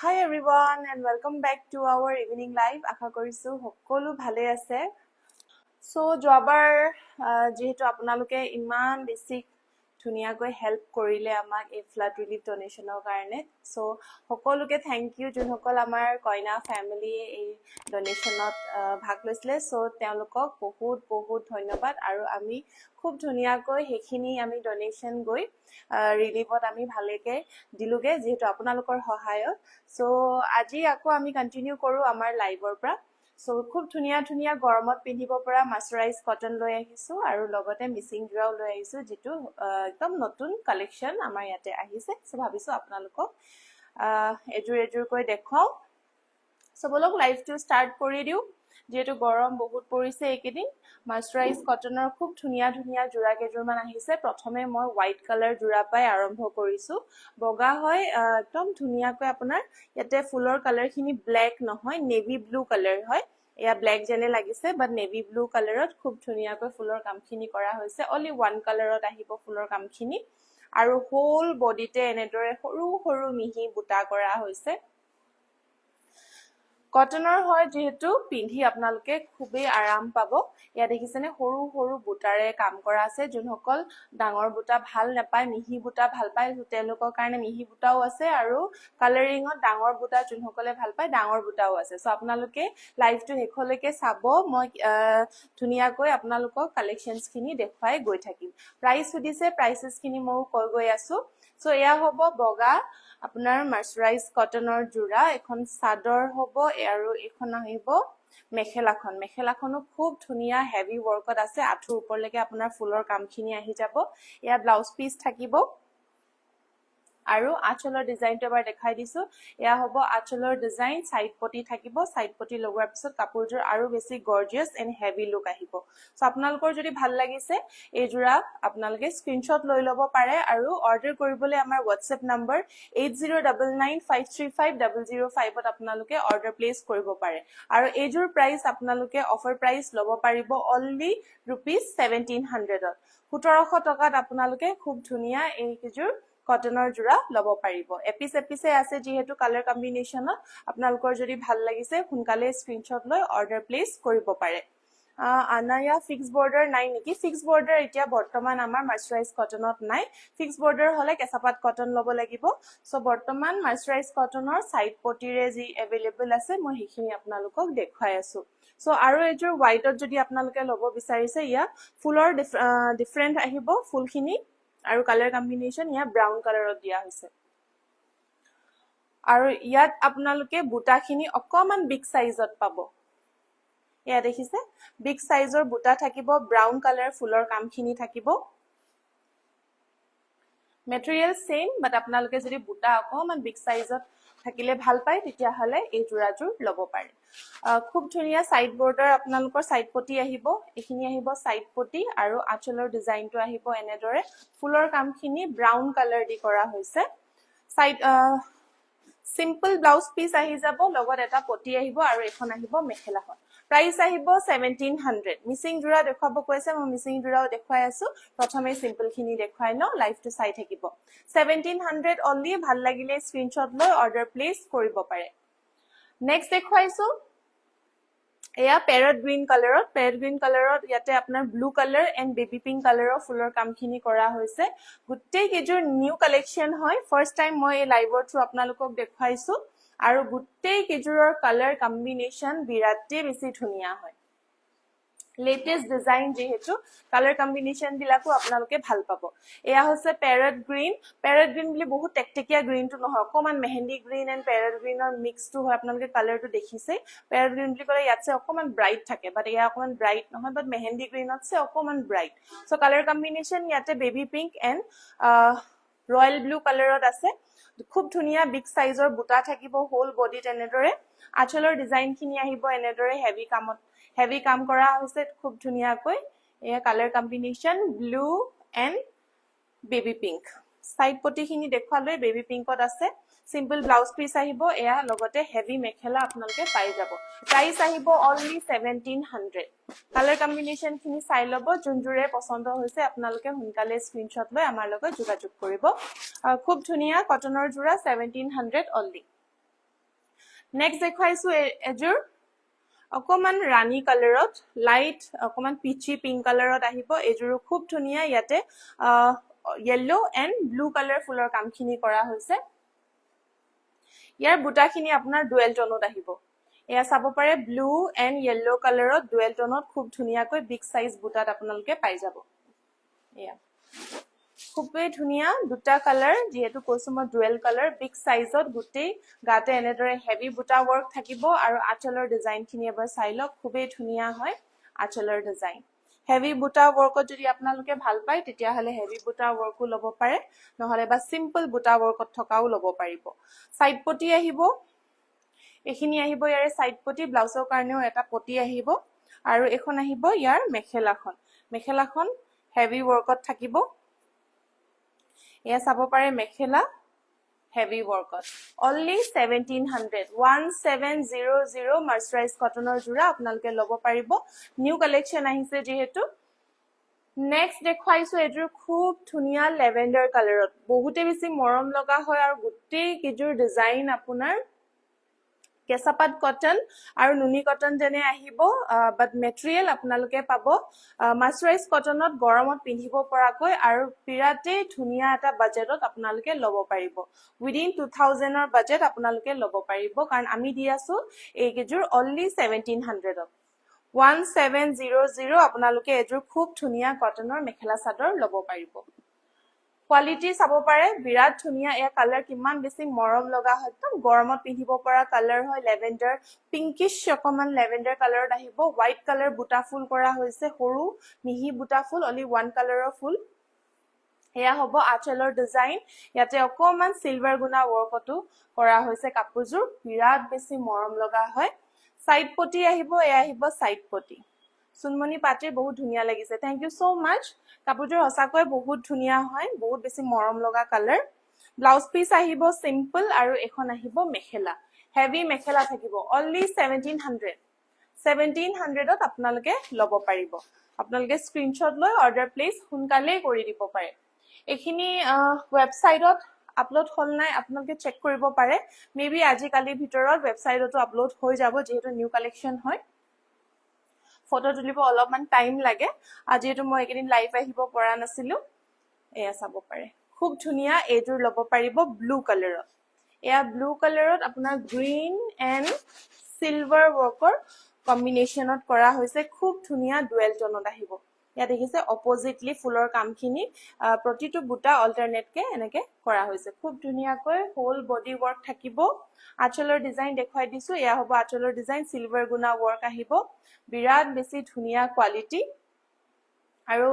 Hi everyone and welcome back to our evening live. আশা কৰিছো সকলো ভালে আছে। So যোৱাবাৰ যেহেতু আপোনালোকে ইমান বেছি ধুনিয়াকৈ হেল্প কৰিলে আমাক এই ফ্লাড ৰিলিফ ডোনেশনৰ কাৰণে। So সকলোকে থ্যাংক ইউ যোনসকল আমাৰ কইনা ফ্যামিলি এই ডোনেশনত ভাগ লৈছিলে। So তেওঁলোকক বহুত ধন্যবাদ আৰু আমি খুব ধুনিয়াকৈ হেখিনি আমি ডোনেশন গৈ ৰিলিফত আমি ভালেকে দিলুগে যেহেতু আপোনালোকৰ সহায়ত। So আজি আকৌ আমি কন্টিনিউ কৰো আমাৰ লাইভৰ পৰা। So খুব ধুনিয়া গৰমত পিন্ধিব পৰা মাস্টাৰাইজ কটন লৈ আহিছো আৰু লগতে মিচিং জোৰাও লৈ আহিছো যেটো একদম নতুন কালেকশন আমাৰ ইয়াতে আহিছে। So ভাবিছো আপোনালোকক এজুৰ কৈ দেখাও। So বলক লাইভটো স্টাৰ্ট কৰি দিও যেটো গৰম বহুত পৰিছে এইকেদিন। মাস্টাৰাইজ কটনৰ খুব ধুনিয়া জোৰা কেজুৰমান আহিছে। প্ৰথমে মই হোৱাইট কালাৰ জোৰা পাই আৰম্ভ কৰিছো। বগা হয় একদম ধুনিয়াকৈ আপোনাৰ ইয়াতে ফুলৰ কালাৰখিনি ব্ল্যাক নহয় নেভি ব্লু কালাৰ হয়। এয়া ব্ল্যাক যেনে লাগিছে বাট নেভি ব্লু কালাৰত খুব ধুনিয়াকৈ ফুলৰ কামখিনি কৰা হৈছে। অনলি ওয়ান কালাৰত আহিব ফুলৰ কামখিনি আৰু হোল বডিতে এনেদৰে সৰু মিহি বুটা কৰা হৈছে। কটনৰ হয় যেহেতু পিন্ধি আপোনালোকে খুবেই আৰাম পাব। ইয়া দেখিছেনে সৰু বুটাৰে কাম কৰা আছে। যোনসকল ডাঙৰ বুটা ভাল নাপায় মিহি বুটা ভাল পায় তেওঁলোকৰ কাৰণে মিহি বুটাও আছে আৰু কালাৰিঙত ডাঙৰ বুটা যোনসকলে ভাল পায় ডাঙৰ বুটাও আছে। সো আপোনালোকে লাইভটো হেখলৈকে চাব। মই ধুনিয়াকৈ আপোনালোকক কালেকশনছখিনি দেখুৱাই গৈ থাকিম। প্ৰাইস সুধিছে প্ৰাইসেছখিনি মই কৈ গৈ আছো। সো এয়া হ'ব বগা আপোনাৰ মাস্টাৰাইজ কটনৰ জোৰা। এখন চাদৰ হ'ব আৰু এখন আহিব মেখেলাখনো খুব ধুনিয়া হেভি ওয়াৰ্কত আছে। আঁঠুৰ ওপৰলৈকে আপোনাৰ ফুলৰ কামখিনি আহি যাব। এয়া ব্লাউজ পিস থাকিব আৰু আঁচলৰ ডিজাইনটো এবাৰ দেখাই দিছো। এয়া হ'ব আঁচলৰ ডিজাইন। সাইড পটি থাকিব। সাইড পটি লগোৱাৰ পিছত কাপোৰযোৰ আৰু বেছি গৰ্জিয়াস এন্ড হেভি লুক আহিব। সো আপোনালোকৰ যদি ভাল লাগিছে এই জোৰা আপোনালোকে স্ক্ৰিনশ্বট লৈ ল'ব পাৰে আৰু অৰ্ডাৰ কৰিবলৈ আমাৰ WhatsApp নম্বৰ 8099535005 ত আপোনালোকে অৰ্ডাৰ প্লেস কৰিব পাৰে। আৰু এইজোৰ প্ৰাইস আপোনালোকে অফাৰ প্ৰাইস ল'ব পাৰিব অনলি ₹1700 ত। 1700 টকাত আপোনালোকে খুব ধুনিয়া এই কিজোৰ কটনৰ জোৰা ল'ব পাৰিব। এপিছে আছে যেহেতু কালাৰ কম্বিনেশনত আপোনালোকৰ যদি ভাল লাগিছে সোনকালে স্ক্ৰিনশ্বট লৈ অৰ্ডাৰ প্লেস কৰিব পাৰে। আনায়া ফিক্স বৰ্ডাৰ নাই নেকি? ফিক্স বৰ্ডাৰ এতিয়া বৰ্তমান আমাৰ মাস্টাৰাইজ কটনত নাই। ফিক্স বৰ্ডাৰ হলে কেঁচাপাত কটন ল'ব লাগিব। সো বৰ্তমান মাস্টাৰাইজ কটনৰ সাইড পটিৰে যি এভেইলেবল আছে মই হেখিনি আপোনালোকক দেখুৱাই আছো। সো আৰু এজোৰ হোৱাইটত যদি আপোনালোকে ল'ব বিচাৰিছে ইয়া ফুলৰ ডিফাৰেন্ট আহিব ফুলখিনি আৰু কালাৰ কম্বিনেশন ইয়া ব্ৰাউন কালাৰত দিয়া হৈছে। আৰু ইয়াত আপোনালোকে বুটাখিনি অকমান বিগ সাইজত পাব। এয়া দেখিছে বিগ সাইজৰ বুটা থাকিব। ব্ৰাউন কালাৰ ফুলৰ কামখিনি থাকিব। মেটেৰিয়েল সেম বাট আপোনালোকে যদি বুটা অকমান বিগ সাইজত থাকিলে ভাল পায় তেতিয়া হলে এই জোৰাজোৰ ল'ব পাৰে। খুব ধুনিয়া সাইড বৰ্ডাৰ আপোনালোকৰ সাইড পটি আহিব। এখিনি আহিব সাইড পটি আৰু আঁচলৰ ডিজাইনটো আহিব এনেদৰে। ফুলৰ কামখিনি ব্ৰাউন কালাৰ দি কৰা হৈছে। সাইড সিম্পল ব্লাউজ পিস আহি যাব লগত এটা পটি আহিব আৰু এখন আহিব মেখেলাখন। প্ৰাইস আহিব 1700। মিচিং জোৰা দেখাব কৈছে মই মিচিং জোৰাও দেখুৱাই আছো। প্ৰথমে সিম্পল খিনি দেখুৱাই ন লাইভটো চাই থাকিব। 1700 অনলি। ভাল লাগিলে স্ক্ৰিনশ্বট লৈ অৰ্ডাৰ প্লেস কৰিব পাৰে। নেক্সট দেখুৱাইছো এয়া প্যাৰট গ্ৰীন কালাৰত। প্যাৰট গ্ৰীন কালাৰত ইয়াতে আপোনাৰ blue colour and baby pink কালাৰৰ ফুলৰ কামখিনি কৰা হৈছে। গুটেই কেজোৰ নিউ কালেকশন হয়। ফাৰ্স্ট টাইম মই এই লাইভৰ থ্ৰু আপোনালোকক দেখুৱাইছো আৰু গুটেই কেজোৰৰ কালাৰ কম্বিনেশন বিৰাটেই বেছি ধুনিয়া হয়। লেটেষ্ট ডিজাইন যেহেতু কালাৰ কম্বিনেশন বিলাকো আপোনালোকে ভাল পাব। এয়া হৈছে প্যাৰট গ্ৰীন। প্যাৰট গ্ৰীন বুলি বহুত টেকটেকিয়া গ্ৰীনটো নহয় অকমান মেহেন্দি গ্ৰীন এন্ড প্যাৰট গ্ৰীনৰ মিক্সটো হয়। আপোনালোকে কালাৰটো দেখিছে। প্যাৰট গ্ৰীন বুলি ক'লে ইয়াতছে অকমান ব্ৰাইট থাকে বাট এয়া অকমান ব্ৰাইট নহয় বাট মেহেন্দি গ্ৰীনতছে অকমান ব্ৰাইট। সো কালাৰ কম্বিনেশন ইয়াতে baby pink and royal blue কালাৰত আছে। খুব ধুনিয়া বিগ সাইজৰ বুটা থাকিব হোল বডিত এনেদৰে। আঁচলৰ ডিজাইনখিনি আহিব এনেদৰে হেভি কাম কৰা হৈছে খুব ধুনিয়াকৈ। এয়া colour combination blue and baby pink. Side পটিখিনি দেখুৱালৈ বেবি পিংকত আছে। সিম্পল ব্লাউজ পিস আহিব। এয়া লগতে হেভি মেখেলা আপোনালোকে পাই যাব। প্ৰাইস আহিব অনলি 1700। কালাৰ কম্বিনেশন খিনি চাই ল'ব। যোনজোৰে পছন্দ হৈছে আপোনালোকে সোনকালে স্ক্ৰিনশ্বট লৈ আমাৰ লগত যোগাযোগ কৰিব। খুব ধুনিয়া কটনৰ জোৰা 1700 অনলি। নেক্সট দেখাইছো এযোৰ অকমান ৰাণী কালাৰত লাইট অকমান পিচি পিংক কালাৰত আহিব এযোৰ খুব ধুনিয়া ইয়াতে yellow and blue color ফুলৰ কামখিনি কৰা হৈছে ইয়াৰ বুটাখিনি আপোনাৰ ডুৱেল টোনত আহিব এয়া চাব পাৰে ব্লু এণ্ড yellow কালাৰত ডুৱেল টোনত খুব ধুনিয়াকৈ বিগ সাইজ বুটাত আপোনালোকে পাই যাব এয়া খুবই ধুনিয়া দুটা কালাৰ যেহেতু কৈছো মই ডুৱেল কালাৰ বিগ সাইজত গুটেই গাতে এনেদৰে হেভি বুটা ওয়াৰ্ক থাকিব আৰু আঁচলৰ ডিজাইনখিনি এবাৰ চাই লওক খুবই ধুনিয়া হয় আঁচলৰ ডিজাইন হেভি বুটা ওয়াৰ্কত যদি আপোনালোকে ভাল পায় তেতিয়া হলে হেভি বুটা ওয়াৰ্কও লব পাৰে নহলে বা সিম্পল বুটা ওয়াৰ্কত থকাও লব পাৰিব সাইড পটি আহিব এখিনি আহিব ইয়াৰে সাইড পটি ব্লাউজৰ কাৰণেও এটা পটি আহিব আৰু এখন আহিব ইয়াৰ মেখেলাখন হেভি ওয়াৰ্কত থাকিব এয়া চাব পাৰে মেখেলা হেভি ওয়াৰ্কত only 1700 মাৰ্চাৰাইজ কটনৰ জোৰা আপোনালোকে লব পাৰিব নিউ কালেকচন আহিছে যেহেতু নেক্সট দেখাইছো এযোৰ খুব ধুনিয়া লেভেন্ডাৰ কালাৰত বহুতে বেছি মৰম লগা হয় আৰু গুটেই কিযোৰ ডিজাইন আপোনাৰ কেসাপাত কটন আৰু নুনি কটন যেনে আহিব বাট মেটেৰিয়েল আপোনালোকে পাব মাৰ্চাৰাইজ কটনত গৰমত পিন্ধিব পৰাকৈ আৰু বিৰাতে ধুনিয়া এটা বাজেটত আপোনালোকে লব পাৰিব উইদিন 2000 ৰ বাজেট আপোনালোকে লব পাৰিব কাৰণ আমি দি আছো এই কিযোৰ only 1700 1700 আপোনালোকে এযোৰ খুব ধুনিয়া কটনৰ মেখেলা চাদৰ লব পাৰিব কোৱালিটি চাব পাৰে বিৰাট ধুনিয়া এয়া কালাৰ কিমান বেছি মৰম লগা হয় একদম গৰমত পিন্ধিব পৰা কালাৰ হয় লেভেন্ডাৰ পিংকিশ অকমান লেভেন্ডাৰ কালাৰত আহিব হোৱাইট কালাৰ বুটা ফুল কৰা হৈছে সৰু মিহি বুটা ফুল only one কালাৰৰ ফুল এয়া হ'ব আঁচলৰ ডিজাইন ইয়াতে অকমান সিলভাৰ গুণা ওয়াৰ্কটো কৰা হৈছে কাপোৰযোৰ বিৰাট বেছি মৰম লগা হয় সাইড পটি আহিব এয়া আহিব সাইড পটি সুনমনি পাটিৰ বহুত ধুনিয়া লাগিছে থ্যাংক ইউ সো মাচ কাপোৰযোৰ হসাকৈ বহুত ধুনিয়া হয় বহুত বেছি মৰম লগা কালাৰ ব্লাউজ পিস আহিব সিম্পল আৰু এখন আহিব মেখেলা হেভি মেখেলা থাকিব only 1700 ত আপোনালোকে লব পাৰিব আপোনালোকে স্ক্ৰিনশ্বট লৈ অৰ্ডাৰ প্লেচ সোনকালে কৰি দিব পাৰে এখিনি ওয়েবসাইটত আপলোড হল নাই আপোনালোকে চেক কৰিব পাৰে মেবি আজি কালি ভিতৰত ওয়েবসাইটতো আপলোড হৈ যাব যেহেতু নিউ কালেকচন হয় ফটো তুলিব অলপমান টাইম লাগে আজিটো মই একেদিন লাইভ আহিব পৰা নাছিলো এয়া চাব পাৰে খুব ধুনিয়া এযোৰ লব পাৰিব ব্লু কালাৰত এয়া ব্লু কালাৰত আপোনাৰ গ্ৰীন এণ্ড সিলভাৰ ওয়াৰ্কৰ কম্বিনেশনত কৰা হৈছে খুব ধুনিয়া ডুৱেল টোনত আহিব ইয়া দেখিছে অপজিটলি ফুলৰ কামখিনি প্ৰতিটো বুটা অল্টাৰনেট কে এনেকে কৰা হৈছে খুব ধুনিয়াকৈ হোল বডি ওয়াৰ্ক থাকিব আঁচলৰ ডিজাইন দেখাই দিছো এয়া হ'ব আঁচলৰ ডিজাইন সিলভাৰ গুণা ওয়াৰ্ক আহিব বিৰাট বেছি ধুনিয়া কোৱালিটি আৰু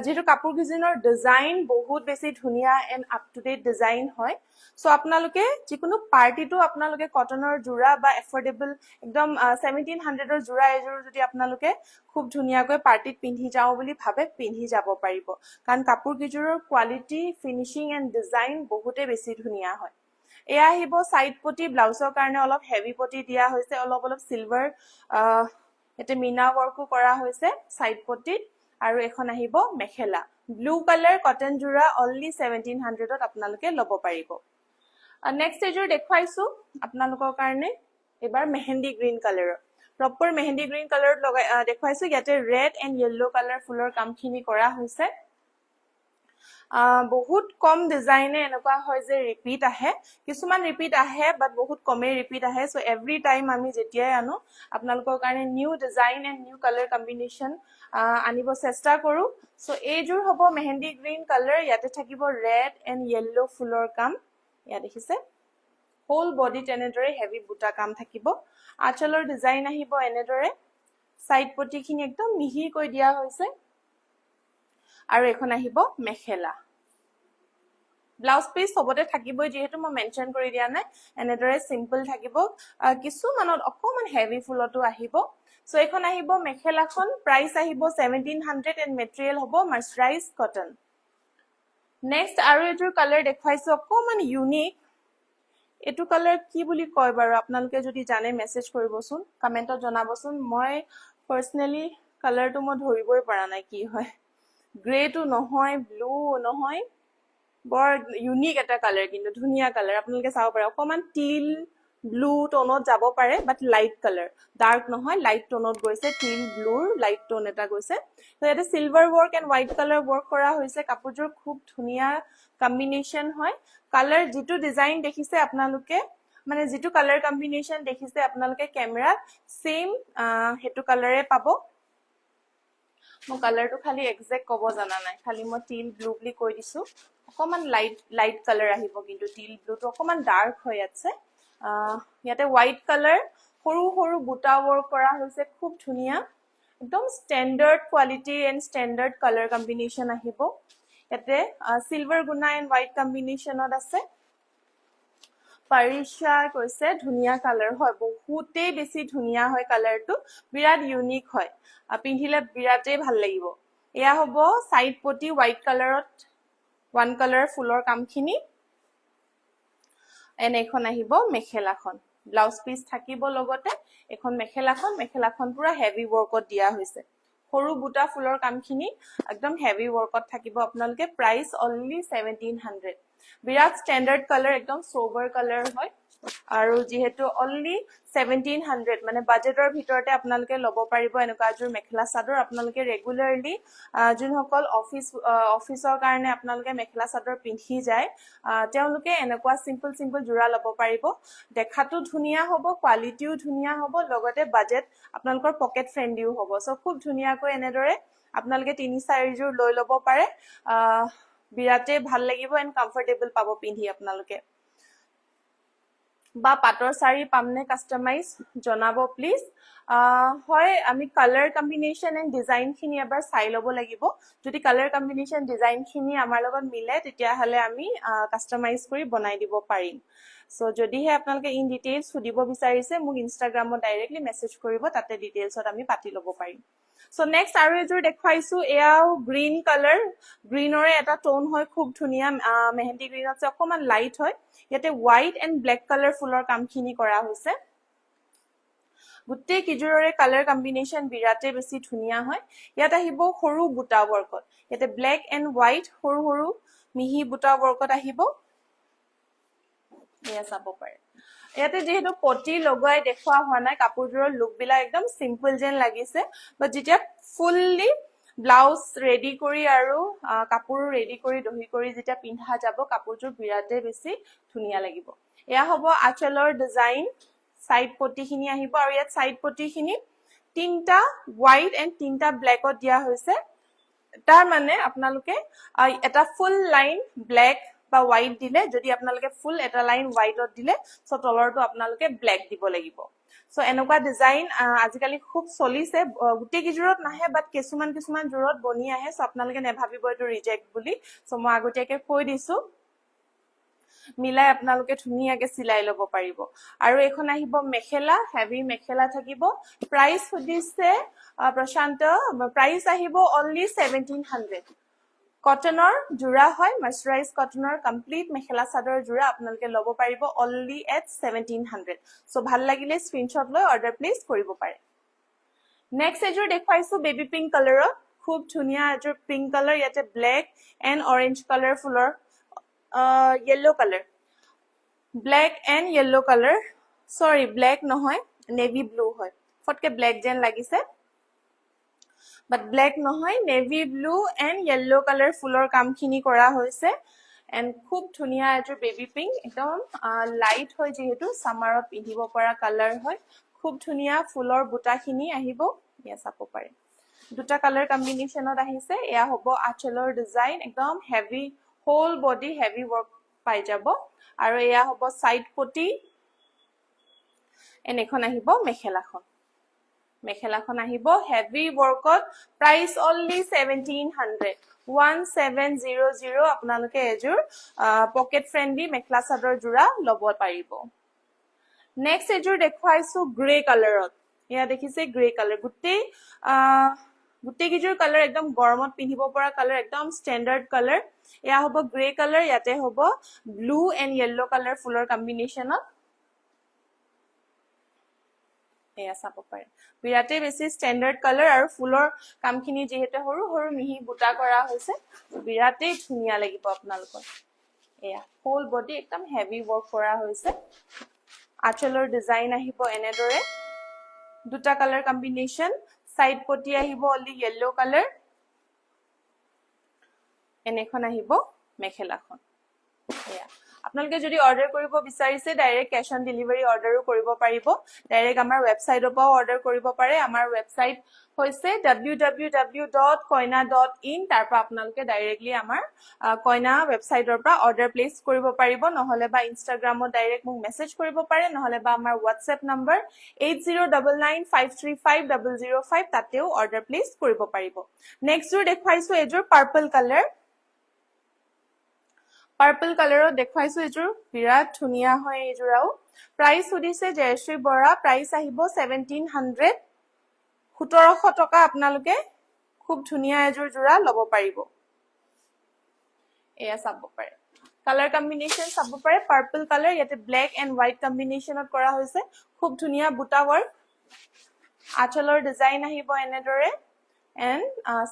যেহেতু কাপোৰ কিজনৰ ডিজাইন বহুত বেছি ধুনিয়া and up to date design হয় সো আপোনালোকে যিকোনো পাৰ্টিটো আপোনালোকে কটনৰ জোৰা বা এফৰ্ডেবল একদম 1700 ৰ জোৰা এযোৰ যদি আপোনালোকে খুব ধুনিয়াকৈ পাৰ্টিত পিন্ধি যাও বুলি ভাবে পিন্ধি যাব পাৰিব কাৰণ কাপোৰ কিজোৰৰ কোৱালিটি ফিনিশিং এণ্ড ডিজাইন বহুতে বেছি ধুনিয়া হয় এয়া আহিব সাইড পটি ব্লাউজৰ কাৰণে অলপ হেভি পটি দিয়া হৈছে অলপ সিলভাৰ এতে মিনা ওয়াৰ্কো কৰা হৈছে সাইড পটিত আৰু এখন আহিব মেখেলা ব্লু কালাৰ কটন জোৰা only 1700 ত আপোনালোকে লব পাৰিব নেক্সট এযোৰ দেখাইছো আপোনালোকৰ কাৰণে এবাৰ মেহেন্দি গ্ৰীন কালাৰৰ প্ৰপাৰ মেহেন্দি গ্ৰীন কালাৰত লগাই দেখাইছো ইয়াতে ৰেড এণ্ড yellow কালাৰ ফুলৰ কামখিনি কৰা হৈছে বহুত কম ডিজাইনে এনেকুৱা হয় যে ৰিপিট আহে কিছুমান ৰিপিট আহে বাট বহুত কমে ৰিপিট আহে সো এভৰি টাইম আমি যেতিয়াই আনো আপোনালোকৰ কাৰণে new design and new colour combination আনিব চেষ্টা কৰো সো এইযোৰ হ'ব মেহেন্দি গ্ৰীন কালাৰ ইয়াতে থাকিব ৰেড এণ্ড yellow ফুলৰ কাম ইয়া দেখিছে হোল বডি তেনেদৰে হেভি বুটা কাম থাকিব আঁচলৰ ডিজাইন আহিব এনেদৰে সাইড পটিখিনি একদম মিহি কৈ দিয়া হৈছে আৰু এখন আহিব মেখেলা ব্লাউজ পিস সবতে থাকিবই যেহেতু মই মেনশন কৰি দিয়া নাই এনেদৰে সিম্পল থাকিব কিছু মানত অকমান হেভি ফুলটো আহিব সো এখন আহিব মেখেলাখন প্ৰাইস আহিব 1700 এণ্ড মেটেৰিয়েল হ'ব মাৰ্চাৰাইজ কটন নেক্সট আৰু এযোৰ কালাৰ দেখাইছো অকমান ইউনিক এটো কালাৰ কি বুলি কয় বাৰু আপোনালোকে যদি জানে মেসেজ কৰিবচোন কমেন্টত জনাবচোন মই পাৰ্সোনালি কালাৰটো মই ধৰিবই পৰা নাই কি হয় গ্ৰে টু নহয় ব্লু নহয় বৰ ইউনিক এটা কালাৰ কিন্তু ধুনিয়া কালাৰ আপোনালোকে চাব পাৰে অকমান টিল ব্লু টোনত যাব পাৰে বাট লাইট কালাৰ ডাৰ্ক নহয় লাইট টোনত গৈছে টিল ব্লুৰ লাইট টোন এটা গৈছে তো ইয়াতে silver work and white colour work কৰা হৈছে কাপোৰযোৰ খুব ধুনীয়া কম্বিনেশ্যন হয় কালাৰ যিটো ডিজাইন দেখিছে আপোনালোকে মানে যিটো কালাৰ কম্বিনেশ্যন দেখিছে আপোনালোকে কেমেৰাত সেম হেতু কালাৰে পাব মই কালাৰটো খালি এক্সাক্ট কব জানা নাই খালি মই টিল ব্লু বুলি কৈ দিছো অকমান লাইট কালাৰ আহিব কিন্তু টিল ব্লুটো অকমান ডাৰ্ক হৈ আছে ইয়াতে হোৱাইট কালাৰ সৰু সৰু বুটা ৱৰ্ক কৰা হৈছে খুব ধুনীয়া একদম standard quality and standard colour combination আহিব ইয়াতে সিলভাৰ গুনা এণ্ড হোৱাইট কম্বিনেশ্যনত আছে পাৰিশা কৈছে ধুনীয়া কালাৰ হয় বহুতেই বেছি ধুনীয়া হয় কালাৰটো বিৰাট ইউনিক হয় পিন্ধিলে বিৰাটেই ভাল লাগিব এয়া হ'ব সাইড পটি হোৱাইট কালাৰত ওৱান কালাৰ ফুলৰ কামখিনি এন এখন আহিব মেখেলাখন ব্লাউজ পিস থাকিব লগতে এখন মেখেলাখন পুৰা হেভি ৱৰ্কত দিয়া হৈছে সৰু বুটা ফুলৰ কামখিনি একদম হেভি ৱৰ্কত থাকিব আপোনালোকে প্ৰাইস অনলি 1700 বিৰাট ষ্টেণ্ডাৰ্ড কালাৰ একদম সোবৰ কালাৰ হয় আৰু যেহেতু অনলি 1700 মানে বাজেটৰ ভিতৰতে আপোনালোকে ল'ব পাৰিব এনেকুৱা এযোৰ মেখেলা চাদৰ আপোনালোকে ৰেগুলাৰলি যোনসকল অফিচৰ কাৰণে আপোনালোকে মেখেলা চাদৰ পিন্ধি যায় তেওঁলোকে এনেকুৱা সিম্পল জোৰা ল'ব পাৰিব দেখাটো ধুনীয়া হ'ব কোৱালিটিও ধুনীয়া হ'ব লগতে বাজেট আপোনালোকৰ পকেট ফ্ৰেন্ডলিও হ'ব সো খুব ধুনীয়াকৈ এনেদৰে আপোনালোকে 3-4 যোৰ লৈ ল'ব পাৰে বিৰাটে ভাল লাগিব এণ্ড কমফৰ্টেবল পাব পিন্ধি আপোনালোকে বা পাটৰ শাড়ী পামনে কাস্টমাইজ জনাব প্লিজ হয় আমি কালাৰ কম্বিনেশ্যন এণ্ড ডিজাইন খিনি এবাৰ চাই ল'ব লাগিব যদি কালাৰ কম্বিনেশ্যন ডিজাইন খিনি আমাৰ লগত মিলে তেতিয়াহলে আমি কাস্টমাইজ কৰি বনাই দিব পাৰিম সো যদিহে আপোনালোকে ইন ডিটেইলছ সুধিব বিচাৰিছে মোক ইনষ্টাগ্ৰামত ডাইৰেক্টলি মেছেজ কৰিব তাতে ডিটেইলছত আমি পাতি ল'ব পাৰিম সো নেক্সট আৰু এযোৰ দেখাইছো এয়াও গ্ৰীন কালাৰ গ্ৰীনৰে এটা টোন হয় খুব ধুনীয়া মেহেন্দি গ্ৰীনত যে অকমান লাইট হয় ইয়াতে হোৱাইট এণ্ড ব্লেক কালাৰ ফুলৰ কামখিনি কৰা হৈছে গুটেই কিজোৰৰে কালাৰ কম্বিনেশ্যন বিৰাটে বেছি ধুনীয়া হয় ইয়াত আহিব সৰু বুটা ৱৰ্কত ইয়াতে ব্লেক এণ্ড হোৱাইট সৰু সৰু মিহি বুটা ৱৰ্কত আহিব এয়া চাব পাৰে ইয়াতে যেহেতু পটি লগাই দেখুৱা হোৱা নাই কাপোৰযোৰৰ লুক বিলাক একদম সিম্পল যেন লাগিছে বাট যেতিয়া ফুললি ব্লাউজ ৰেডি কৰি আৰু কাপোৰ ৰেডি কৰি দহি কৰি যেতিয়া পিন্ধা যাব কাপোৰযোৰ বিৰাটে বেছি ধুনীয়া লাগিব এয়া হ'ব আঁচলৰ ডিজাইন সাইড পটিখিনি আহিব আৰু ইয়াত সাইড পটিখিনি 3টা হোৱাইট এণ্ড 3টা ব্লেকত দিয়া হৈছে তাৰ মানে আপোনালোকে এটা ফুল লাইন ব্লেক বা হোৱাইট দিলে যদি আপোনালোকে ফুল এটা লাইন হোৱাইটত দিলে সো তলৰটো আপোনালোকে ব্লেক দিব লাগিব সো এনেকুৱা ডিজাইন আজিকালি খুব চলিছে গুটেই কিজোৰত নাহে বাট কিছুমান জোৰত বনি আহে সো আপোনালোকে নেভাবিব এটো ৰিজেক্ট বুলি সো মই আগতীয়াকে কৈ দিছো মিলাই আপোনালোকে ধুনীয়াকে চিলাই ল'ব পাৰিব আৰু এখন আহিব মেখেলা হেভি মেখেলা থাকিব প্ৰাইস সুধিছে প্ৰশান্ত প্ৰাইস আহিব অনলি 1700 কটনৰ জোৰা হয় মাৰ্চাৰাইজ কটনৰ কমপ্লিট মেখেলা চাদৰ জোৰা আপোনালোকে ল'ব পাৰিব অনলি এট 1700 সো ভাল লাগিলে স্ক্ৰিনশ্বট লৈ অৰ্ডাৰ প্লেচ কৰিব পাৰে নেক্সট এযোৰ দেখুৱাইছো বেবি পিংক কালাৰত খুব ধুনীয়া এযোৰ পিংক কালাৰ ইয়াতে ব্লেক এণ্ড অৰেঞ্জ কালাৰ ফুলৰ yellow color black and yellow color sorry black নহয় navy blue হয় ফটকে black যেন লাগিছে but black নহয় navy blue and yellow color ফুলৰ কামখিনি কৰা হৈছে and খুব ধুনীয়া এযোৰ বেবি পিংক একদম লাইট হয় যেহেতু সামাৰত পিন্ধিব পৰা কালাৰ হয় খুব ধুনীয়া ফুলৰ বুটাখিনি আহিব ইয়া চাপ পাৰে দুটা কালাৰ কম্বিনেশ্যনত আহিছে এয়া হ'ব আঁচলৰ ডিজাইন একদম heavy whole body heavy work পাই যাব আৰু এয়া হ'ব সাইড পটি এনেখন আহিব মেখেলাখন আহিব হেভি ৱৰ্কত প্ৰাইস অনলি 1700 আপোনালোকে এযোৰ পকেট ফ্ৰেন্ডলি মেখেলা চাদৰ জোৰা ল'ব পাৰিব নেক্সট এযোৰ দেখুৱাইছো গ্ৰে কালাৰত এয়া দেখিছে গ্ৰে কালাৰ গুটেই কিজোৰ কালাৰ একদম গৰমত পিন্ধিব পৰা কালাৰ একদম ষ্টেণ্ডাৰ্ড কালাৰ এয়া হ'ব গ্ৰে কালাৰ ইয়াতে হ'ব ব্লু এণ্ড য়েল্লো কালাৰ ফুলৰ কম্বিনেশ্যনত এয়া চাব পাৰে বিৰাটে বেছি ষ্টেণ্ডাৰ্ড কালাৰ আৰু ফুলৰ কামখিনি যেহেতু সৰু সৰু মিহি বুটা কৰা হৈছে বিৰাটে ধুনীয়া লাগিব আপোনালোকৰ এয়া হোল বডি একদম হেভি ৱৰ্ক কৰা হৈছে আঁচলৰ ডিজাইন আহিব এনেদৰে দুটা কালাৰ কম্বিনেশন সাইড পটি আহিব অনলি yellow কালাৰ এনেখন আহিব মেখেলাখন এয়া আপোনালোকে যদি অৰ্ডাৰ কৰিব বিচাৰিছে ডাইৰেক্ট ক্যাশ অন ডেলিভাৰী অৰ্ডাৰো কৰিব পাৰিব ডাইৰেক্ট আমাৰ ৱেবসাইটৰ পৰা অৰ্ডাৰ কৰিব পাৰে আমাৰ ৱেবসাইট হৈছে www.koina.in তাৰ পৰা আপোনালোকে ডাইৰেক্টলি আমাৰ কইনা ৱেবসাইটৰ পৰা অৰ্ডাৰ প্লেচ কৰিব পাৰিব নহলে বা ইনষ্টাগ্ৰামত ডাইৰেক্ট মোক মেছেজ কৰিব পাৰে নহলে বা আমাৰ WhatsApp নম্বৰ 8099535005 তাতেও অৰ্ডাৰ প্লেচ কৰিব পাৰিব নেক্সট জোৰ দেখুৱাইছো এজোৰ পাৰ্পল কালাৰ পাৰ্পল কালাৰত দেখুৱাইছো এজোৰ বিৰাট ধুনিয়া হয় এজোৰাও প্ৰাইস সুধিছে জয়শ্ৰী বৰা প্ৰাইস আহিব 1700 1700 টকা আপোনালোকে খুব ধুনিয়া এজোৰ জোৰা লব পাৰিব এয়া চাব পাৰে কালাৰ কম্বিনেশন চাব পাৰে পাৰ্পল কালাৰ ইয়াতে ব্ল্যাক এন্ড হোৱাইট কম্বিনেশনত কৰা হৈছে খুব ধুনিয়া বুটা ওয়াৰ্ক আঁচলৰ ডিজাইন আহিব এনেদৰে এন্ড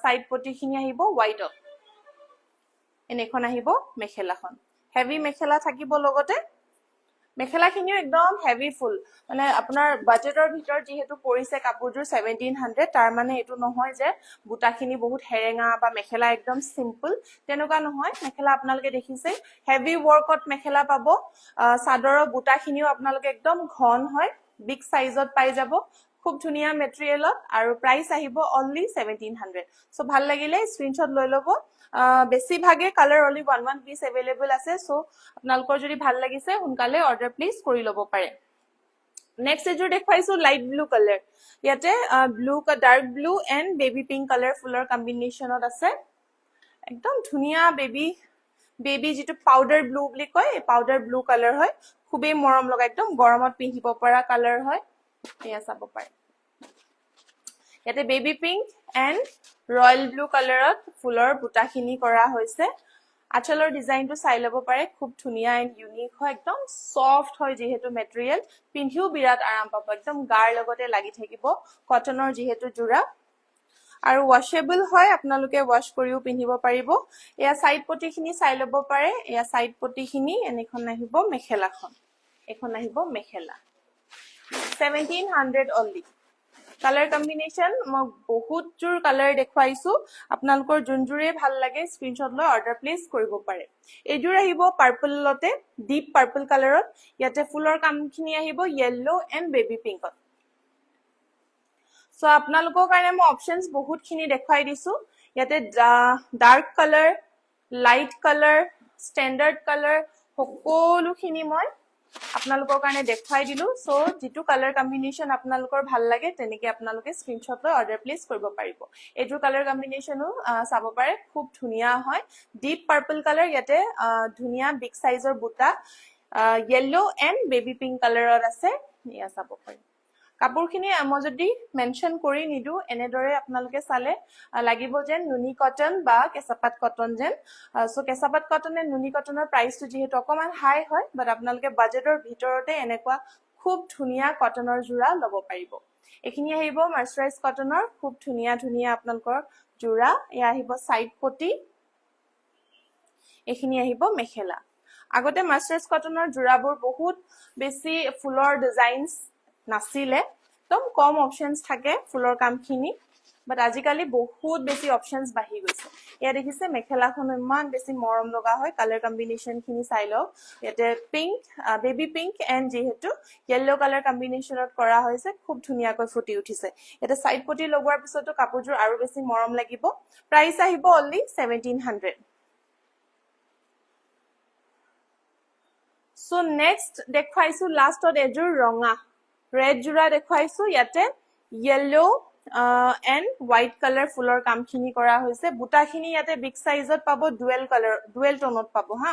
সাইড পটিখিনি আহিব হোৱাইটত এনেখন আহিব মেখেলাখন হেভি মেখেলা থাকিব লগতে মেখেলাখিনিও একদম হেভি ফুল মানে আপোনাৰ বাজেটৰ ভিতৰত যেহেতু পৰিছে কাপোৰজোৰ 1700 তাৰ মানে এটো নহয় যে বুটাখিনি বহুত হেৰেঙা বা মেখেলা একদম সিম্পল তেনেকুৱা নহয় মেখেলা আপোনালোকে দেখিছে হেভি ওয়াৰ্কত মেখেলা পাব সাদৰৰ বুটাখিনিও আপোনালোকে একদম ঘন হয় বিগ সাইজত পাই যাব খুব ধুনিয়া মেটেৰিয়েলত আৰু প্ৰাইস আহিব অনলি 1700 সো ভাল লাগিলে স্ক্ৰিনশ্বট লৈ লব বেছি ভাগে কালাৰ অনলি 11 পিস अवेलेबल আছে সো আপোনালোকৰ যদি ভাল লাগিছে হুনকালে অৰ্ডাৰ প্লেস কৰি লব পাৰে নেক্সট এজোৰ দেখুৱাইছো লাইট ব্লু কালাৰ ইয়াতে ব্লু কা dark blue and baby pink colour ফুলৰ কম্বিনেশনত আছে একদম ধুনিয়া বেবি যেটো পাউডাৰ ব্লু বুলি কয় এই পাউডাৰ ব্লু কালাৰ হয় খুবেই মৰম লগা একদম গৰমত পিন্ধিব পৰা কালাৰ হয় এয়া চাব পাৰে ইয়াতে baby pink and royal blue কালাৰত ফুলৰ বুটাখিনি কৰা হৈছে আঁচলৰ ডিজাইনটো চাই লব পাৰে খুব ধুনিয়া এন্ড ইউনিক হয় একদম সফট হয় যেহেতু মেটেৰিয়েল পিন্ধিও বিৰাট আৰাম পাব একদম গাৰ লগতে লাগি থাকিব কটনৰ যেহেতু জোৰা আৰু ওয়াশেবল হয় আপোনালোকে ওয়াশ কৰিও পিন্ধিব পাৰিব এয়া সাইড পটিখিনি চাই লব পাৰে এয়া সাইড পটিখিনি এনেখন আহিব মেখেলাখন এখন আহিব মেখেলা 1700 only কালাৰ কম্বিনেশন মই বহুত জোৰ কালাৰ দেখুৱাইছো আপোনালোকৰ জুনজুৰে ভাল লাগে স্ক্ৰিনশ্বট লৈ অৰ্ডাৰ প্লেস কৰিব পাৰে এজোৰ আহিব পাৰ্পলতে ডিপ পাৰ্পল কালাৰত ইয়াতে ফুলৰ কামখিনি আহিব yellow এন্ড বেবি পিংকত সো আপোনালোকৰ কাৰণে মই অপচনস বহুতখিনি দেখাই দিছো ইয়াতে dark colour light colour standard colour সকলোখিনি মই আপোনালোকৰ কাৰণে দেখাই দিলো সো যেটো কালাৰ কম্বিনেশন আপোনালোকৰ ভাল লাগে তেনেকে আপোনালোকে স্ক্ৰিনশ্বট লৈ অৰ্ডাৰ প্লেস কৰিব পাৰিব এজো কালাৰ কম্বিনেশনো চাব পাৰে খুব ধুনিয়া হয় ডিপ পাৰ্পল কালাৰ ইয়াতে ধুনিয়া বিগ সাইজৰ বুটা yellow এন্ড বেবি পিংক কালাৰত আছে ইয়া চাব পাৰে কাপোৰখিনি মই যদি মেনশন কৰি নিদু এনেদৰে আপোনালোকে চালে লাগিব যেন নুনি কটন বা কেঁচাপাত কটন যেন সো কেঁচাপাত কটন এন্ড নুনি কটনৰ প্ৰাইসটো যেহেতু অকমান হাই হয় বাট আপোনালোকে বাজেটৰ ভিতৰতে এনেকুৱা খুব ধুনিয়া কটনৰ জোৰা লব পাৰিব এখিনি আহিব মাৰ্চাৰাইজ কটনৰ খুব ধুনিয়া আপোনালোকৰ জোৰা এয়া আহিব সাইড পটি এখিনি আহিব মেখেলা আগতে মাৰ্চাৰাইজ কটনৰ জোৰাবোৰ বহুত বেছি ফুলৰ ডিজাইনস নাছিলে একদম কম অপশনস থাকে ফুলৰ কামখিনি বাট আজিকালি বহুত বেছি অপশনস বাঢ়ি গৈছে ইয়া দেখিছে মেখেলাখন ইমান বেছি মৰম লগা হয় কালাৰ কম্বিনেশন খিনি চাই লও ইয়াতে পিংক বেবি পিংক এন্ড যেহেতু yellow কালাৰ কম্বিনেশনত কৰা হৈছে খুব ধুনিয়াকৈ ফুটি উঠিছে ইয়াতে সাইড পটি লগোৱাৰ পিছতো কাপোৰজোৰ আৰু বেছি মৰম লাগিব প্ৰাইস আহিব অনলি 1700 সো নেক্সট দেখুৱাইছো লাষ্টত এজোৰ ৰঙা ৰেড জোৰা দেখুৱাইছো ইয়াতে yellow এন্ড হোৱাইট কালাৰ ফুলৰ কামখিনি কৰা হৈছে বুটাখিনি ইয়াতে বিগ সাইজত পাব ডুৱেল টোনত পাব হা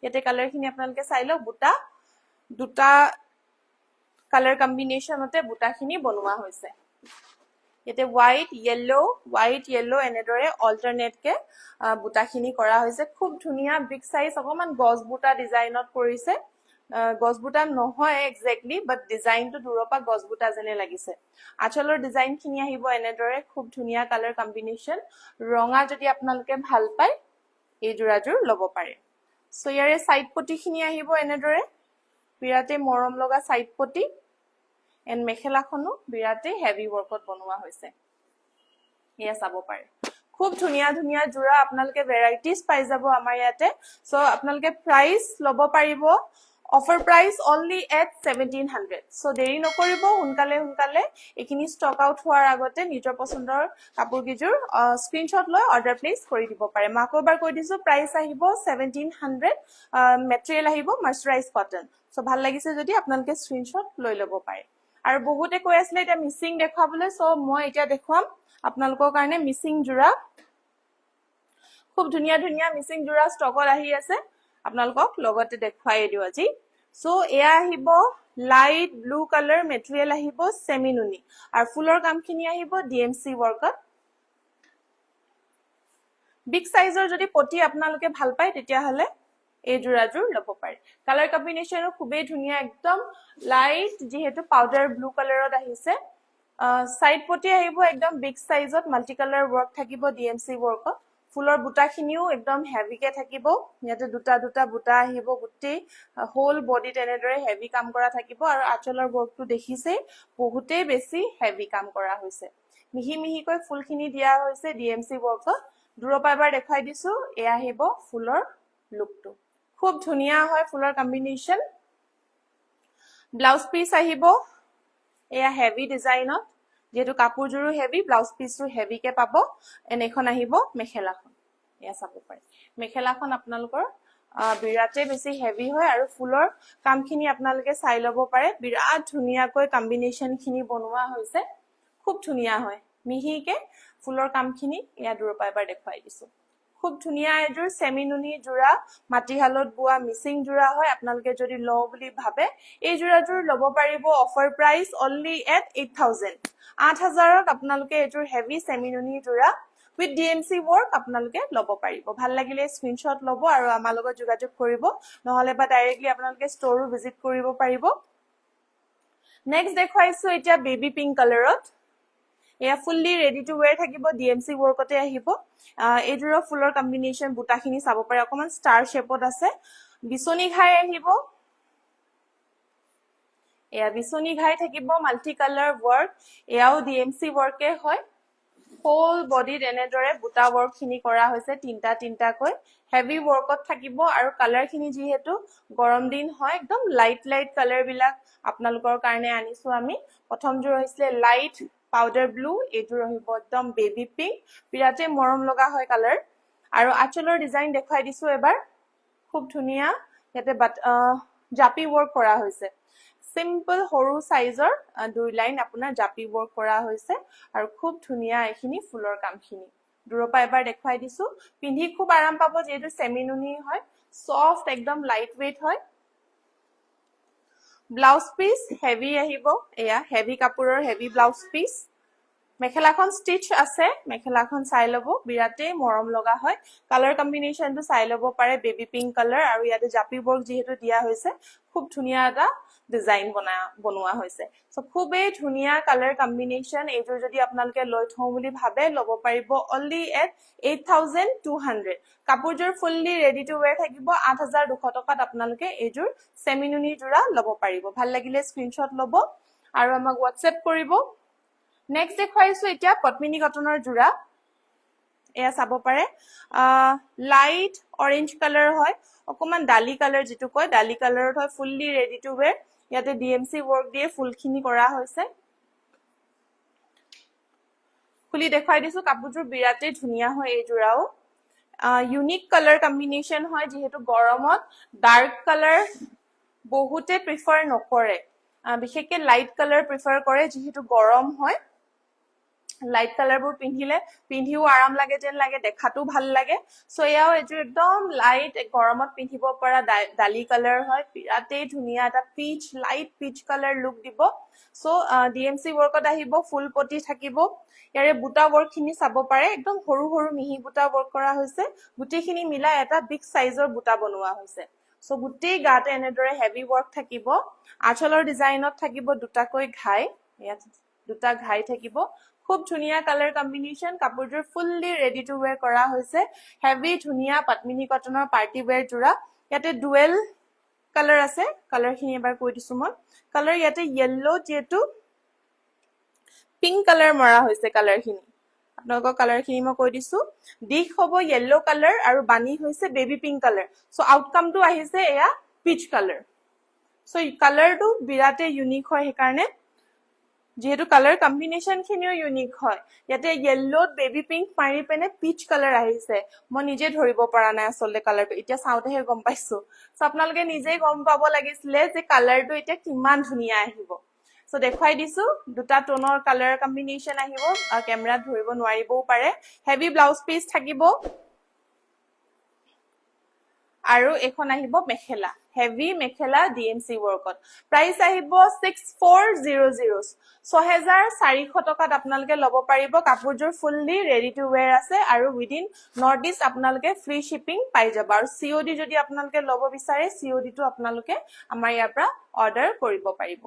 ইয়াতে কালাৰখিনি আপোনালোকে চাই লও বুটা দুটা কালাৰ কম্বিনেশনতে বুটাখিনি বনোৱা হৈছে ইয়াতে হোৱাইট yellow এনেদৰে অল্টাৰনেট কে বুটাখিনি কৰা হৈছে খুব ধুনিয়া বিগ সাইজ অকমান গছ বুটা ডিজাইনত কৰিছে গছ বুটা নহয় এক্স্যাক্টলি বাট ডিজাইনটো দূৰপা গছ বুটা যেনে লাগিছে আঁচলৰ ডিজাইনখিনি আহিব এনেদৰে খুব ধুনিয়া কালাৰ কম্বিনেশন ৰঙা যদি আপোনালোকে ভাল পায় এই জোৰাজোৰ লব পাৰে সো ইয়াৰে সাইড পটিখিনি আহিব এনেদৰে বিৰাটে মৰম লগা সাইড পটি এন্ড মেখেলাখনো বিৰাটে হেভি ওয়াৰ্কত বনোৱা হৈছে ইয়া চাব পাৰে খুব ধুনিয়া ধুনিয়া জোৰা আপোনালোকে ভেৰাইটিজ পাই যাব আমাৰ ইয়াতে সো আপোনালোকে প্ৰাইস লব পাৰিব offer price only at 1700 so দেৰি নকৰিব হুনকালে এখিনি ষ্টক আউট হোৱাৰ আগতে নিজৰ পছন্দৰ কাপোৰ কিজোৰ স্ক্ৰিনশ্বট লৈ অৰ্ডাৰ প্লেস কৰি দিব পাৰে মাকোবাৰ কৈ দিছো প্ৰাইস আহিব 1700 মেটেৰিয়েল আহিব মাৰ্চাৰাইজ কটন সো ভাল লাগিছে যদি আপোনালোকে স্ক্ৰিনশ্বট লৈ লব পাৰে আৰু বহুতে কৈ আছিল এটা মিসিং দেখাবলৈ সো মই এটা দেখুৱাম আপোনালোকৰ কাৰণে মিসিং জোৰা খুব ধুনিয়া ধুনিয়া মিসিং জোৰা ষ্টকত আহি আছে আপোনালোকক লগতে দেখুৱাই দিও আজি সো এয়া আহিব লাইট ব্লু কালাৰ মেটেৰিয়েল আহিব সেমিনুনি আৰু ফুলৰ কামখিনি আহিব ডিএমসি ওয়াৰ্কত বিগ সাইজৰ যদি পটি আপোনালোকে ভাল পায় তেতিয়া হলে এই জোৰাজোৰ লব পাৰে কালাৰ কম্বিনেশনো খুবেই ধুনিয়া একদম লাইট যেহেতু পাউডাৰ ব্লু কালাৰত আহিছে সাইড পটি আহিব একদম বিগ সাইজত মাল্টি কালাৰ ওয়াৰ্ক থাকিব ডিএমসি ওয়াৰ্কত ফুলৰ বুটাখিনিও একদম হেভিকে থাকিব ইয়াতে দুটা দুটা বুটা আহিব গুটি হোল বডি তেনেদৰে হেভি কাম কৰা থাকিব আৰু আঁচলৰ ওয়াৰ্কটো দেখিছে বহুতে বেছি হেভি কাম কৰা হৈছে মিহি মিহিকৈ ফুলখিনি দিয়া হৈছে ডিএমসি ওয়াৰ্কত দূৰৰ পৰা এবাৰ দেখাই দিছো এয়া আহিব ফুলৰ লুকটো খুব ধুনিয়া হয় ফুলৰ কম্বিনেশন ব্লাউজ পিস আহিব এয়া হেভি ডিজাইনত যেহেতু কাপোৰজোৰো হেভি ব্লাউজ পিসটো হেভিকে পাব এনেখন আহিব মেখেলাখন এয়া চাব পাৰে মেখেলাখন আপোনালোকৰ বিৰাটে বেছি হেভি হয় আৰু ফুলৰ কামখিনি আপোনালোকে চাই লব পাৰে বিৰাট ধুনিয়াকৈ কম্বিনেশন খিনি বনোৱা হৈছে খুব ধুনিয়া হয় মিহিকে ফুলৰ কামখিনি ইয়া দূৰৰ পৰা এবাৰ দেখুৱাই দিছো খুব ধুনিয়া এজোৰ সেমিনুনি জোৰা মাটিহালত বুৱা মিসিং জোৰা হয় আপোনালোকে যদি ল বুলি ভাবে এই জোৰাজোৰ লব পাৰিব অফাৰ প্ৰাইস only at 8000 8000ত আপোনালোকে এজোৰ হেভি সেমিনুনি জোৰা উইথ ডিএমসি ওয়াৰ্ক আপোনালোকে লব পাৰিব ভাল লাগিলে স্ক্ৰিনশ্বট লব আৰু আমাৰ লগত যোগাযোগ কৰিব নহলে বা ডাইৰেক্টলি আপোনালোকে ষ্টৰও ভিজিট কৰিব পাৰিব নেক্সট দেখুৱাইছো এতিয়া বেবি পিংক কালাৰত এয়া ফুললি ৰেডি টু ওয়্যাৰ থাকিব ডিএমসি ওয়াৰ্কতে আহিব এজোৰ ফুলৰ কম্বিনেশন বুটাখিনি চাব পাৰে অকমান ষ্টাৰ শেপত আছে বিছনি ঘাই আহিব এয়া বিছনি ঘাই থাকিব মাল্টি কালাৰ ওয়াৰ্ক এয়াও ডিএমসি ওয়াৰ্কে হয় হোল বডি এনেদৰে বুটা ওয়াৰ্ক খিনি কৰা হৈছে তিনটা কৈ হেভি ওয়াৰ্কত থাকিব আৰু কালাৰ খিনি যেহেতু গৰম দিন হয় একদম লাইট কালাৰ বিলাক আপোনালোকৰ কাৰণে আনিছো আমি প্ৰথম জোৰ হৈছিলে লাইট পাউডাৰ ব্লু এজোৰ আহিব একদম বেবি পিংক বিৰাটে মৰম লগা হয় কালাৰ আৰু আঁচলৰ ডিজাইন দেখাই দিছো এবাৰ খুব ধুনিয়া ইয়াতে জাপি ওয়াৰ্ক কৰা হৈছে সিম্পল সৰু সাইজৰ দুই লাইন আপোনাৰ জাপি ওয়াৰ্ক কৰা হৈছে আৰু খুব ধুনিয়া এখিনি ফুলৰ কামখিনি দূৰৰ পৰা এবাৰ দেখাই দিছো পিন্ধি খুব আৰাম পাব যেহেতু সেমিনুনি হয় সফট একদম লাইট ওয়েট হয় ব্লাউজ পিস হেভি আহিব এয়া হেভি কাপোৰৰ হেভি ব্লাউজ পিস মেখেলাখন স্টিচ আছে মেখেলাখন চাই লব বিৰাটে মৰম লগা হয় কালাৰ কম্বিনেশনটো চাই লব পাৰে বেবি পিংক কালাৰ আৰু ইয়াতে জাপি ওয়াৰ্ক যেহেতু দিয়া হৈছে খুব ধুনিয়া এটা ডিজাইন বনোৱা হৈছে সো খুবেই ধুনিয়া কালাৰ কম্বিনেশন এজোৰ যদি আপোনালোকে লৈ থওঁ বুলি ভাবে লব পাৰিব only at 8200 কাপোৰজোৰ ফুললি ৰেডি টু ওয়্যাৰ থাকিব 8200 টকাত আপোনালোকে এজোৰ সেমিনুনি জোৰা লব পাৰিব ভাল লাগিলে স্ক্ৰিনশ্বট লব আৰু আমাক WhatsApp কৰিব নেক্সট দেখুৱাইছো এতিয়া পদ্মিনী কটনৰ জোৰা এয়া চাব পাৰে লাইট অৰেঞ্জ কালাৰ হয় অকমান ডালি কালাৰ যেটো কয় ডালি কালাৰত হয় ফুললি ৰেডি টু ওয়্যাৰ ইয়াতে ডিএমসি ওয়াৰ্ক দিয়ে ফুলখিনি কৰা হৈছে খুলি দেখাই দিছো কাপোৰজোৰ বিৰাটে ধুনিয়া হয় এই জোৰাও ইউনিক কালাৰ কম্বিনেশন হয় যেহেতু গৰমত ডাৰ্ক কালাৰ বহুতে প্ৰিফাৰ নকৰে বিশেষকৈ লাইট কালাৰ প্ৰিফাৰ কৰে যেহেতু গৰম হয় লাইট কালাৰবোৰ পিন্ধিও আৰাম লাগে যেন লাগে দেখাটো ভাল লাগে সো এয়াও এজোৰ একদম লাইট গৰমত পিন্ধিব পৰা ডালি কালাৰ হয় বিৰাটে ধুনিয়া এটা লাইট পিচ কালাৰ লুক দিব সো ডিএমসি ওয়াৰ্কত আহিব ফুল পটি থাকিব ইয়াৰে বুটা ওয়াৰ্ক খিনি চাব পাৰে একদম সৰু সৰু মিহি বুটা ওয়াৰ্ক কৰা হৈছে গুটিখিনি মিলাই এটা বিগ সাইজৰ বুটা বনোৱা হৈছে সো গুটি গাতে এনেদৰে হেভি ওয়াৰ্ক থাকিব আঁচলৰ ডিজাইনত থাকিব দুটাকৈ ঘাই ইয়াত দুটা ঘাই থাকিব খুব ধুনিয়া কালাৰ কম্বিনেশন কাপোৰজোৰ ফুললি ৰেডি টু ওয়্যাৰ কৰা হৈছে হেভি ধুনিয়া পদ্মিনী কটনৰ পাৰ্টি ওয়্যাৰ জোৰা ইয়াতে ডুৱেল কালাৰ আছে কালাৰখিনি এবাৰ কৈ দিছো মই কালাৰ ইয়াতে yellow যেটো পিংক কালাৰ মৰা হৈছে কালাৰখিনি আপোনালোকৰ কালাৰখিনি মই কৈ দিছো দিশ হ'ব yellow কালাৰ আৰু বানি হৈছে বেবি পিংক কালাৰ সো আউটকামটো আহিছে এয়া পিচ কালাৰ সো কালাৰটো বিৰাটে ইউনিক হয় হেকাৰণে যেহেতু কালাৰ কম্বিনেশন খিনিও ইউনিক হয় ইয়াতে yellow বেবি পিংক মাৰি পেনে পিচ কালাৰ আহিছে মই নিজে ধৰিব পৰা নাই আসলে কালাৰটো এতিয়া চাওতেহে গম পাইছো সো আপোনালোকে নিজেই গম পাব লাগিছিলে যে কালাৰটো এতিয়া কিমান ধুনিয়া আহিব সো দেখাই দিছো দুটা টোনৰ কালাৰ কম্বিনেশন আহিব ক্যামেৰাত ধৰিব নোৱাৰিবও পাৰে হেভি ব্লাউজ পিস থাকিব আৰু এখন আহিব মেখেলা হেভি মেখেলা ডিএমসি ওয়াৰ্কত প্ৰাইস আহিব 6400 6400 টকাত আপোনালোকে লব পাৰিব কাপোৰজোৰ ফুললি ৰেডি টু ওয়্যাৰ আছে আৰু উইদিন নৰ্থ ইষ্ট আপোনালোকে ফ্ৰী শিপিং পাই যাব আৰু সিওডি যদি আপোনালোকে লব বিচাৰে সিওডি টো আপোনালোকে আমাৰ ইয়াৰ পৰা অৰ্ডাৰ কৰিব পাৰিব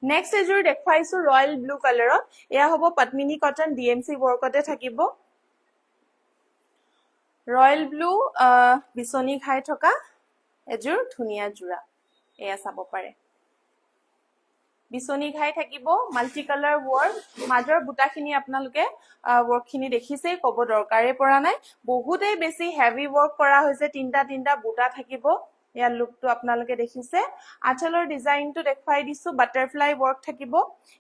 নেক্সট এজোৰ দেখাইছো ৰয়্যাল ব্লু কালাৰত এয়া হ'ব পদ্মিনী কটন ডিএমসি ওয়াৰ্কতে থাকিব ৰয়েল ব্লু বিছনি খাই থকা এজোৰ ধুনিয়া জোৰা এয়া চাব পাৰে বিছনি খাই থাকিব মাল্টি কালাৰ ওয়াৰ্ক মাজৰ বুটাখিনি আপোনালোকে ওয়াৰ্কখিনি দেখিছে কব দৰকাৰে পৰা নাই বহুতেই বেছি হেভি ওয়াৰ্ক কৰা হৈছে তিনটা বুটা থাকিব এয়া লুকটো আপোনালোকে দেখিছে আঁচলৰ ডিজাইনটো দেখাই দিছো বাটাৰফ্লাই ওয়াৰ্ক থাকিব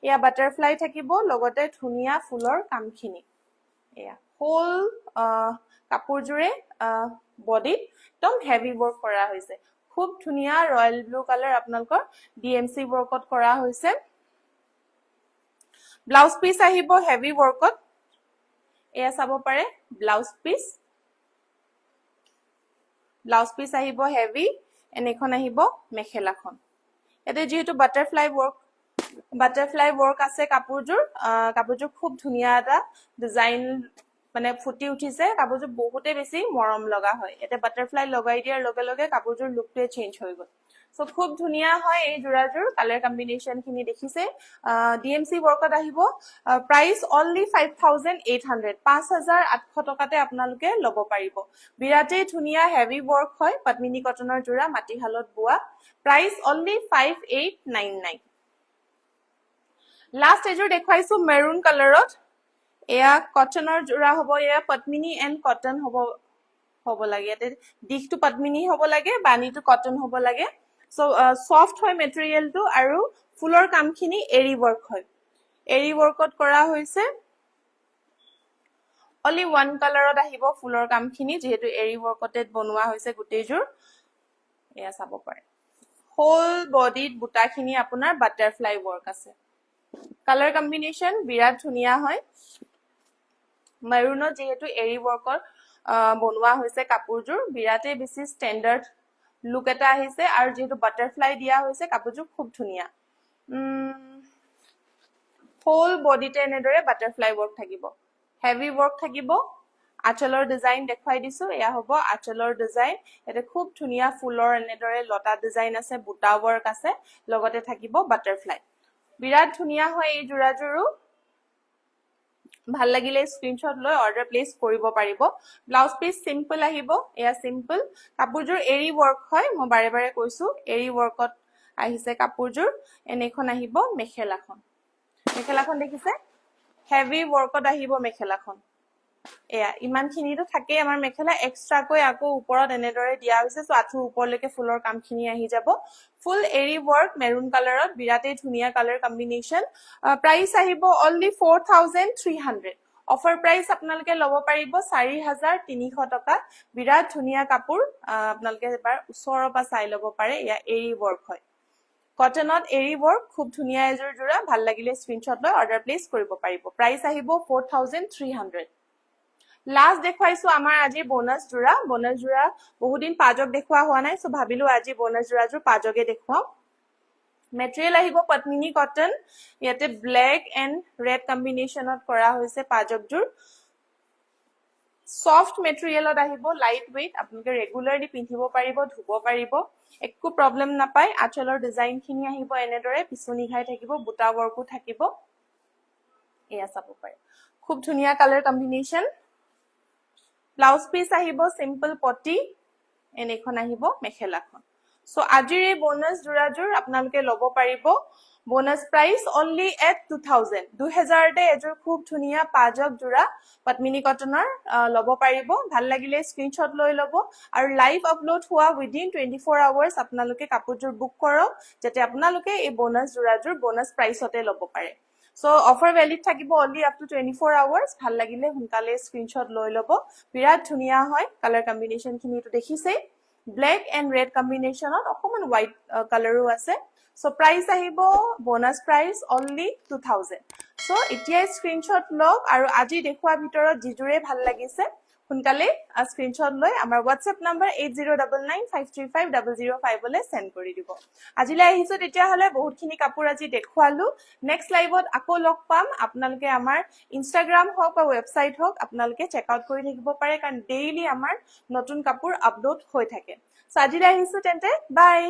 এয়া বাটাৰফ্লাই থাকিব লগতে ধুনিয়া ফুলৰ কামখিনি এয়া হোল কাপোৰজোৰে বডিত একদম হেভি ওয়াৰ্ক কৰা হৈছে খুব ধুনিয়া ৰয়েল ব্লু কালাৰ আপোনালোকৰ ডিএমসি ওয়াৰ্কত কৰা হৈছে ব্লাউজ পিস আহিব হেভি ওয়াৰ্কত এয়া চাব পাৰে ব্লাউজ পিস আহিব হেভি এনেখন আহিব মেখেলাখন এতে যেহেতু বাটাৰফ্লাই ওয়াৰ্ক আছে কাপোৰজোৰ খুব ধুনিয়া এটা ডিজাইন মানে ফুটি উঠিছে কাপোৰজোৰ বহুতে বেছি মৰম লগা হয় এতে বাটাৰফ্লাই লগাই দিয়াৰ লগে লগে কাপোৰজোৰ লুকটোৱে চেঞ্জ হৈ গল সো খুব ধুনিয়া হয় এই জোৰাজোৰ কালাৰ কম্বিনেশন খিনি দেখিছে ডিএমসি ওয়াৰ্কত আহিব প্ৰাইস অনলি 5800 5800 টকাতে আপোনালোকে লব পাৰিব বিৰাটে ধুনিয়া হেভি ওয়াৰ্ক হয় পদ্মিনী কটনৰ জোৰা মাটিহালত বোৱা প্ৰাইস অনলি 5899 লাষ্ট এজোৰ দেখাইছো মেৰুন কালাৰত এয়া কটনৰ জোৰা হ'ব এয়া পদ্মিনী এন্ড কটন হ'ব লাগে এতে দিখটো পদ্মিনী হ'ব লাগে বানিটো কটন হ'ব লাগে সো সফট হয় মেটেৰিয়েলটো আৰু ফুলৰ কামখিনি এৰি ওয়াৰ্ক হয় এৰি ওয়াৰ্কত কৰা হৈছে অনলি ওয়ান কালাৰত আহিব ফুলৰ কামখিনি যেহেতু এৰি ওয়াৰ্কতে বনোৱা হৈছে গুটেইজোৰ এয়া চাব পাৰে হোল বডিত বুটাখিনি আপোনাৰ বাটাৰফ্লাই ওয়াৰ্ক আছে কালাৰ কম্বিনেশন বিৰাট ধুনিয়া হয় মেৰুনত যেহেতু এৰি ওয়াৰ্কৰ বনোৱা হৈছে কাপোৰজোৰ বিৰাটে বেছি ষ্টেণ্ডাৰ্ড লুক এটা আহিছে আৰু যেহেতু বাটাৰফ্লাই দিয়া হৈছে কাপোৰজোৰ খুব ধুনিয়া হোল বডিতে এনেদৰে বাটাৰফ্লাই ওয়াৰ্ক থাকিব হেভি ওয়াৰ্ক থাকিব আঁচলৰ ডিজাইন দেখাই দিছো এয়া হ'ব আঁচলৰ ডিজাইন এতে খুব ধুনিয়া ফুলৰ এনেদৰে লতা ডিজাইন আছে বুটা ওয়াৰ্ক আছে লগতে থাকিব বাটাৰফ্লাই বিৰাট ধুনিয়া হয় এই জোৰাজোৰো ভাল লাগিলে স্ক্ৰিনশট লৈ অৰ্ডাৰ প্লেস কৰিব পাৰিব ব্লাউজ পিস সিম্পল আহিব এয়া সিম্পল কাপোৰজোৰ এৰি ওয়াৰ্ক হয় মই বাৰে বাৰে কৈছো এৰি ওয়াৰ্কত আহিছে কাপোৰজোৰ এনেখন আহিব মেখেলাখন দেখিছে হেভি ওয়াৰ্কত আহিব মেখেলাখন এয়া ইমানখিনিটো থাকে আমাৰ মেখেলা এক্সট্ৰাকৈ আকৌ ওপৰত এনেদৰে দিয়া হৈছে সো আঠু ওপৰলৈকে ফুলৰ কামখিনি আহি যাব ফুল এৰি ওয়াৰ্ক মেৰুন কালাৰত বিৰাটে ধুনিয়া কালাৰ কম্বিনেশন প্ৰাইস আহিব অনলি 4300 অফাৰ প্ৰাইস আপোনালোকে লব পাৰিব 4300 টকা বিৰাট ধুনিয়া কাপোৰ আপোনালোকে এবাৰ ওচৰৰ পৰা চাই লব পাৰে এয়া এৰি ওয়াৰ্ক হয় কটনত এৰি ওয়াৰ্ক খুব ধুনিয়া এজোৰ জোৰা ভাল লাগিলে স্ক্ৰিনশট লৈ অৰ্ডাৰ প্লেস কৰিব পাৰিব প্ৰাইস আহিব 4300 লাষ্ট দেখাইছো আমাৰ আজি বোনাস জোৰা বহুদিন পাজক দেখুৱা হোৱা নাই সো ভাবিলো আজি বোনাস জোৰাজোৰ পাজকে দেখুৱাও মেটেৰিয়েল আহিব পদ্মিনী কটন ইয়াতে ব্ল্যাক এন্ড ৰেড কম্বিনেশনত কৰা হৈছে পাজকজোৰ সফট মেটেৰিয়েলত আহিব লাইট ওয়েট আপোনালোকে ৰেগুলাৰলি পিন্ধিব পাৰিব ধুব পাৰিব একো প্ৰবলেম নাপায় আঁচলৰ ডিজাইনখিনি আহিব এনেদৰে পিছনি ঘাই থাকিব বুটা ওয়াৰ্কো থাকিব এয়া চাব পাৰে খুব ধুনিয়া কালাৰ কম্বিনেশন ব্লাউজ পিস আহিব সিম্পল পটি এনেখন আহিব মেখেলাখন সো আজিৰ এই বোনাস জোৰাজোৰ আপোনালোকে ল'ব পাৰিব বোনাস প্ৰাইস অনলি এট 2000 2000তে এজোৰ খুব ধুনীয়া পাজক জোৰা পদ্মিনী কটনৰ ল'ব পাৰিব ভাল লাগিলে স্ক্ৰিনশ্বট লৈ ল'ব আৰু লাইভ আপলোড হোৱা উইদিন 24 আৱাৰ্ছ আপোনালোকে কাপোৰজোৰ বুক কৰক যাতে আপোনালোকে এই বোনাস জোৰাজোৰ বোনাস প্ৰাইসতে ল'ব পাৰে সো অফাৰ ভ্যালিড থাকিব অনলি আপ টু 24 আৱাৰ্ছ ভাল লাগিলে সোনকালে স্ক্ৰিনশ্বট লৈ ল'ব বিৰাট ধুনীয়া হয় কালাৰ কম্বিনেশ্যন খিনিটো দেখিছেই ব্ল্যাক এন্ড ৰেড কম্বিনেশ্যনত অকমান হোৱাইট কালাৰো আছে সো প্ৰাইস আহিব বোনাস প্ৰাইস অনলি 2000 সো এতিয়া স্ক্ৰিনশ্বট লওক আৰু আজি দেখুৱা ভিতৰত জিজুৰে ভাল লাগিছে সোনকালে স্ক্ৰিনশ্বট লৈ আমাৰ WhatsApp নম্বৰ 8099535005 লৈ সেন্ড কৰি দিব আজিলৈ আহিছো তেতিয়া হলে বহুতখিনি কাপোৰ আজি দেখুৱালো নেক্সট লাইভত আকৌ লগ পাম আপোনালোকে আমাৰ ইনষ্টাগ্ৰাম হওক বা ৱেবসাইট হওক আপোনালোকে চেক আউট কৰি থাকিব পাৰে কাৰণ ডেইলি আমাৰ নতুন কাপোৰ আপলোড হৈ থাকে সো আজিলৈ আহিছো তেন্তে বাই